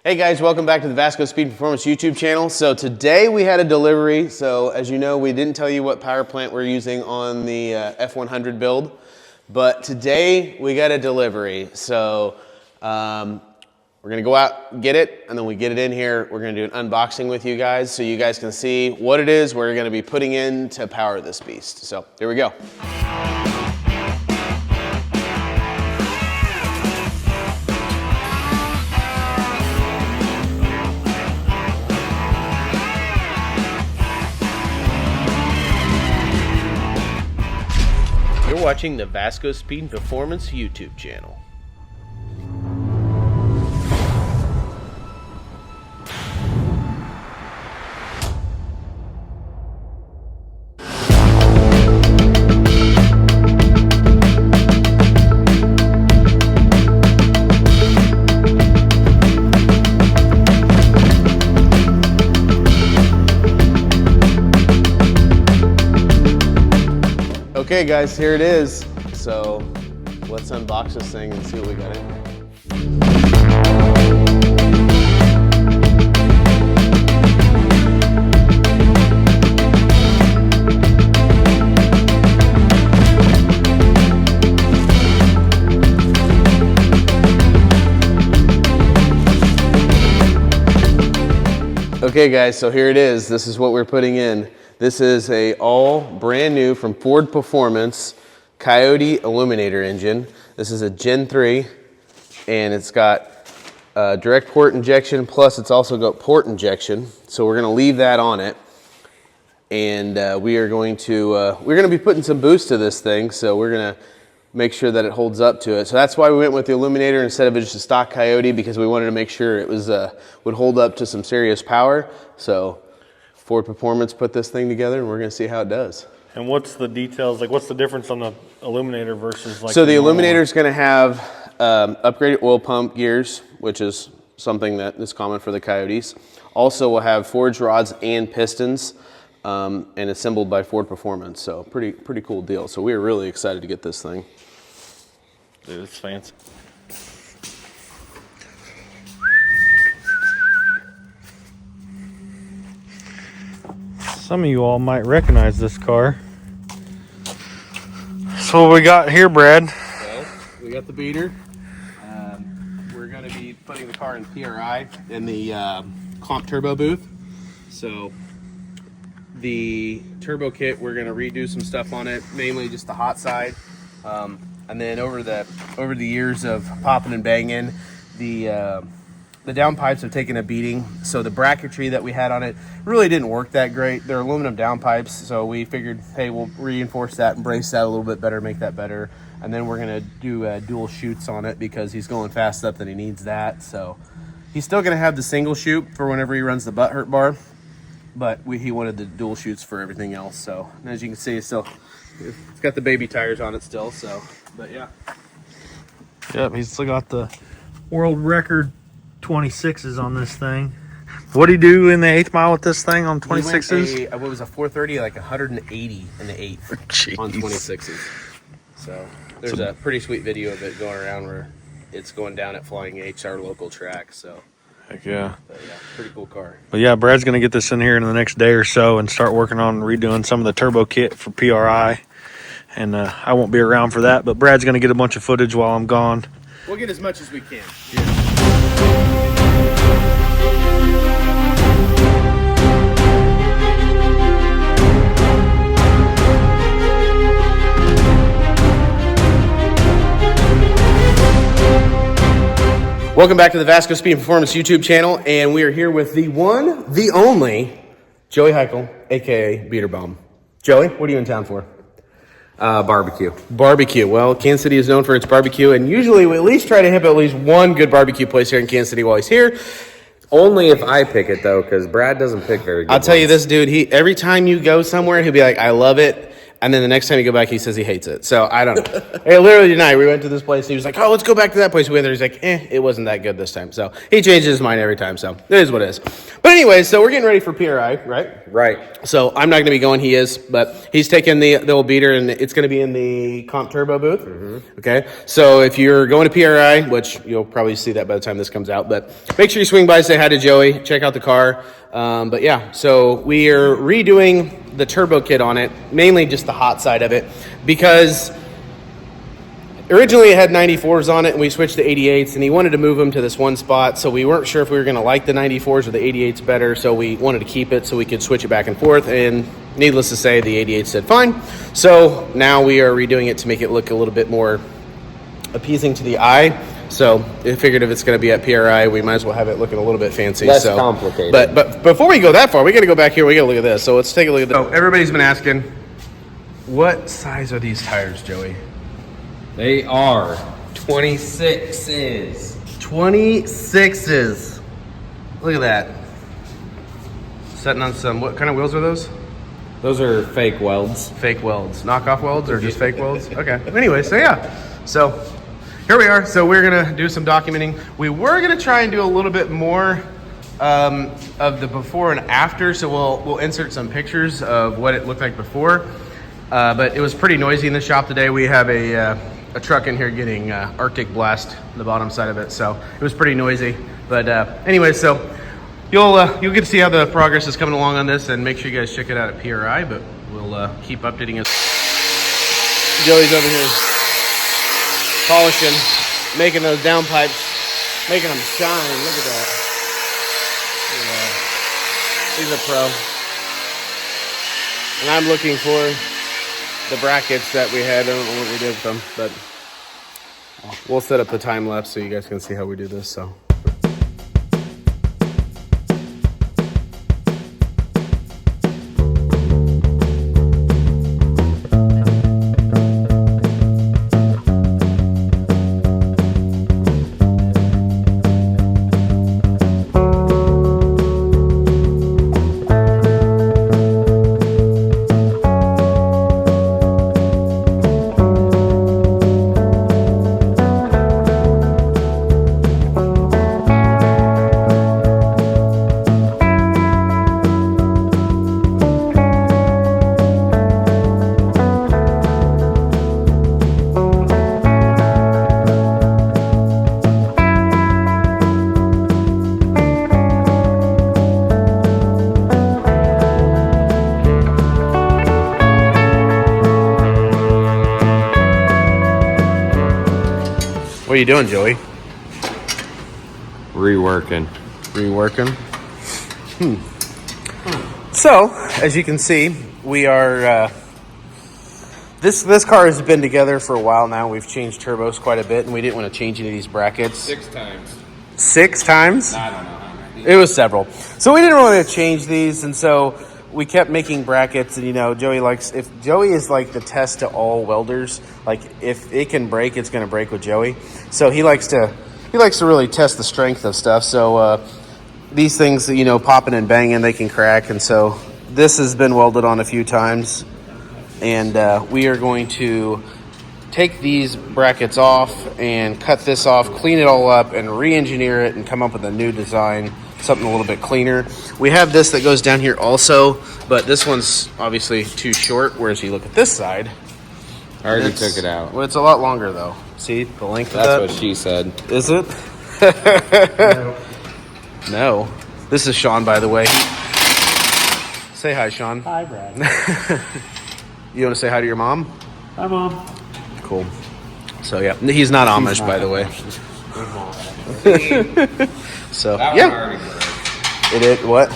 Hey guys, welcome back to the Vasco Speed Performance YouTube channel. So today we had a delivery. So as you know, we didn't tell you what power plant we're using on the F100 build, but today we got a delivery. So we're gonna go out, get it, and then we get it in here. We're gonna do an unboxing with you guys so you guys can see what it is we're gonna be putting in to power this beast. So here we go. You're watching the Vasco Speed Performance YouTube channel. Okay guys, here it is. So let's unbox this thing and see what we got in here. Okay guys, so here it is. This is what we're putting in. This is a all brand new from Ford Performance Coyote illuminator engine. This is a Gen 3 and it's got direct port injection, plus it's also got port injection. So we're gonna leave that on it. And we're gonna be putting some boost to this thing. So we're gonna make sure that it holds up to it. So that's why we went with the illuminator instead of just a stock Coyote, because we wanted to make sure it was would hold up to some serious power. So Ford Performance put this thing together and we're gonna see how it does. And what's the details, like what's the difference on the illuminator versus like So the illuminator is gonna have upgraded oil pump gears, which is something that is common for the Coyotes. Also we'll have forged rods and pistons and assembled by Ford Performance. So pretty cool deal. So we were really excited to get this thing. Dude, it's fancy. Some of you all might recognize this car. So what we got here, Brad? Well, we got the beater. We're going to be putting the car in PRI in the comp turbo booth. So the turbo kit, we're going to redo some stuff on it, mainly just the hot side. And then over the years of popping and banging, the downpipes have taken a beating, so the bracketry that we had on it really didn't work that great. They're aluminum downpipes, so we figured, hey, we'll reinforce that and brace that a little bit better, make that better. And then we're gonna do dual chutes on it because he's going fast enough that he needs that. So he's still gonna have the single chute for whenever he runs the butt hurt bar, but he wanted the dual chutes for everything else. So and as you can see, it's got the baby tires on it still. So, but yeah. Yep, he's still got the world record 26s on this thing. What do you do in the 8th mile with this thing on 26s? What was a 430, like 180 in the 8th on 26s. So there's a pretty sweet video of it going around where it's going down at Flying H, our local track. So heck yeah. But yeah, pretty cool car. But yeah, Brad's gonna get this in here in the next day or so and start working on redoing some of the turbo kit for PRI. And I won't be around for that, but Brad's gonna get a bunch of footage while I'm gone. We'll get as much as we can. Yeah. Welcome back to the Vasco Speed Performance YouTube channel, and we are here with the one, the only, Joey Heichel, aka Beater Bomb. Joey, what are you in town for? Barbecue. Barbecue. Well, Kansas City is known for its barbecue, and usually we at least try to hit at least one good barbecue place here in Kansas City while he's here. Only if I pick it, though, because Brad doesn't pick very good I'll tell you this, dude, every time you go somewhere, he'll be like, I love it. And then the next time you go back, he says he hates it. So I don't know. Hey, literally tonight, we went to this place. He was like, oh, let's go back to that place. We went there. He's like, it wasn't that good this time. So he changes his mind every time. So it is what it is. But anyway, so we're getting ready for PRI, right? Right. So I'm not going to be going. He is, but he's taking the old beater, and it's going to be in the comp turbo booth. Okay. So if you're going to PRI, which you'll probably see that by the time this comes out, but make sure you swing by, say hi to Joey, check out the car. But yeah, so we are redoing the turbo kit on it, mainly just the hot side of it, because originally it had 94s on it, and we switched to 88s, and he wanted to move them to this one spot, so we weren't sure if we were going to like the 94s or the 88s better, so we wanted to keep it so we could switch it back and forth, and needless to say, the 88 said fine. So now we are redoing it to make it look a little bit more appeasing to the eye. So I figured if it's going to be at PRI, we might as well have it looking a little bit fancy. Less complicated. But before we go that far, we got to go back here. We got to look at this. So let's take a look at this. So everybody's been asking, what size are these tires, Joey? They are 26s. 26s. Look at that. Setting on some, what kind of wheels are those? Those are fake welds. Fake welds. Knockoff welds or just fake welds? Okay. Anyway, so yeah. So here we are. So we're going to do some documenting. We were going to try and do a little bit more of the before and after. So we'll insert some pictures of what it looked like before. But it was pretty noisy in the shop today. We have a truck in here getting Arctic blast on the bottom side of it, so it was pretty noisy. But anyway, so you'll get to see how the progress is coming along on this, and make sure you guys check it out at PRI. But we'll keep updating us. Joey's over here polishing, making those downpipes, making them shine. Look at that. He's a pro, and I'm looking for the brackets that we had. I don't know what we did with them, but we'll set up the time lapse so you guys can see how we do this. So what are you doing, Joey? Reworking. So, as you can see, we are, this car has been together for a while now. We've changed turbos quite a bit, and we didn't want to change any of these brackets. 6 times. 6 times? I don't know how many. It was several. So we didn't want to change these, and so we kept making brackets. And Joey is like the test to all welders. Like, if it can break, it's going to break with Joey. So he likes to really test the strength of stuff. So these things, popping and banging, they can crack. And so this has been welded on a few times, and we are going to take these brackets off and cut this off, clean it all up, and re-engineer it and come up with a new design, something a little bit cleaner. We have this that goes down here also, but this one's obviously too short, whereas you look at this side, I already took it out. well, it's a lot longer though. See the length of That's that? what she said. Is it? No. This is Sean, by the way. Say hi, Sean. Hi, Brad. You want to say hi to your mom? Hi, Mom. Cool. So yeah, he's not Amish, by the way. So That yeah, one already broke. it is what?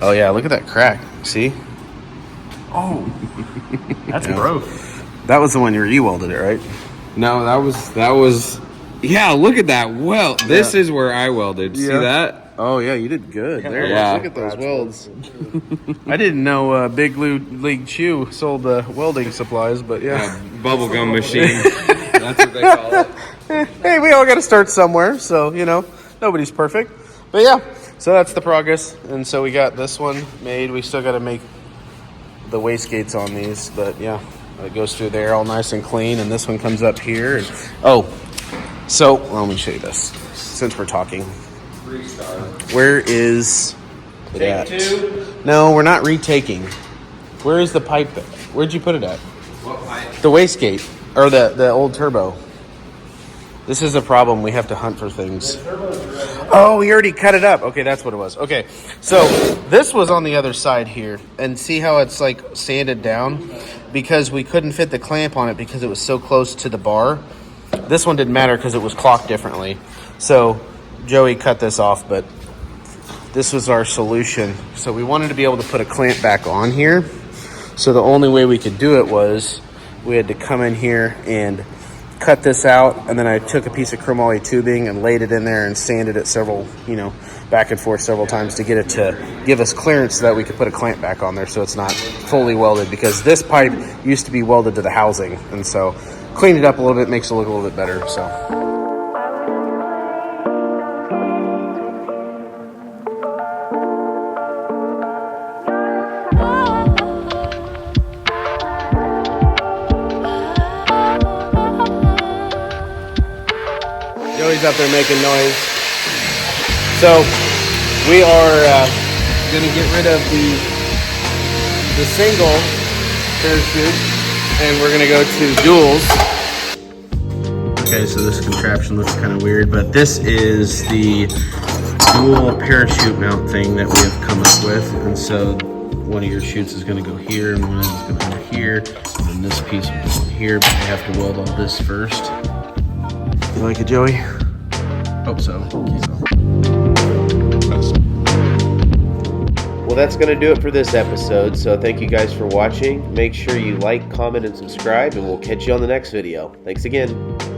Oh yeah, look at that crack. See? Oh, that's broke. That was the one you welded it, right? No, that was. Yeah, look at that weld. This Yeah. is where I welded. See Yeah. that? Oh yeah, you did good. There, Yeah. look at those welds. I didn't know Big League Chew sold welding supplies, but yeah. Bubblegum machine. That's what they call it. Hey, we all got to start somewhere, so nobody's perfect. But yeah, so that's the progress, and so we got this one made. We still got to make the wastegates on these, but yeah, it goes through there all nice and clean, and this one comes up here. And, so let me show you this since we're talking. Restart. Where is it Take at? 2. No, we're not retaking. Where is the pipe? Where'd you put it at? What pipe? The wastegate, or the old turbo. This is a problem. We have to hunt for things. Oh, we already cut it up. Okay, that's what it was. Okay, so this was on the other side here. And see how it's like sanded down? Because we couldn't fit the clamp on it because it was so close to the bar. This one didn't matter because it was clocked differently. So Joey cut this off, but this was our solution. So we wanted to be able to put a clamp back on here. So the only way we could do it was we had to come in here and cut this out, and then I took a piece of chromoly tubing and laid it in there and sanded it several, back and forth several times to get it to give us clearance so that we could put a clamp back on there so it's not fully welded, because this pipe used to be welded to the housing, and so cleaned it up a little bit, makes it look a little bit better. So Joey's up there making noise. So we are gonna get rid of the single parachute, and we're gonna go to duals. Okay, so this contraption looks kind of weird, but this is the dual parachute mount thing that we have come up with. And so one of your chutes is gonna go here, and one is gonna go here, and then this piece will go here, but we have to weld all this first. You like it, Joey? Hope so. Well, that's going to do it for this episode. So thank you guys for watching. Make sure you like, comment, and subscribe, and we'll catch you on the next video. Thanks again.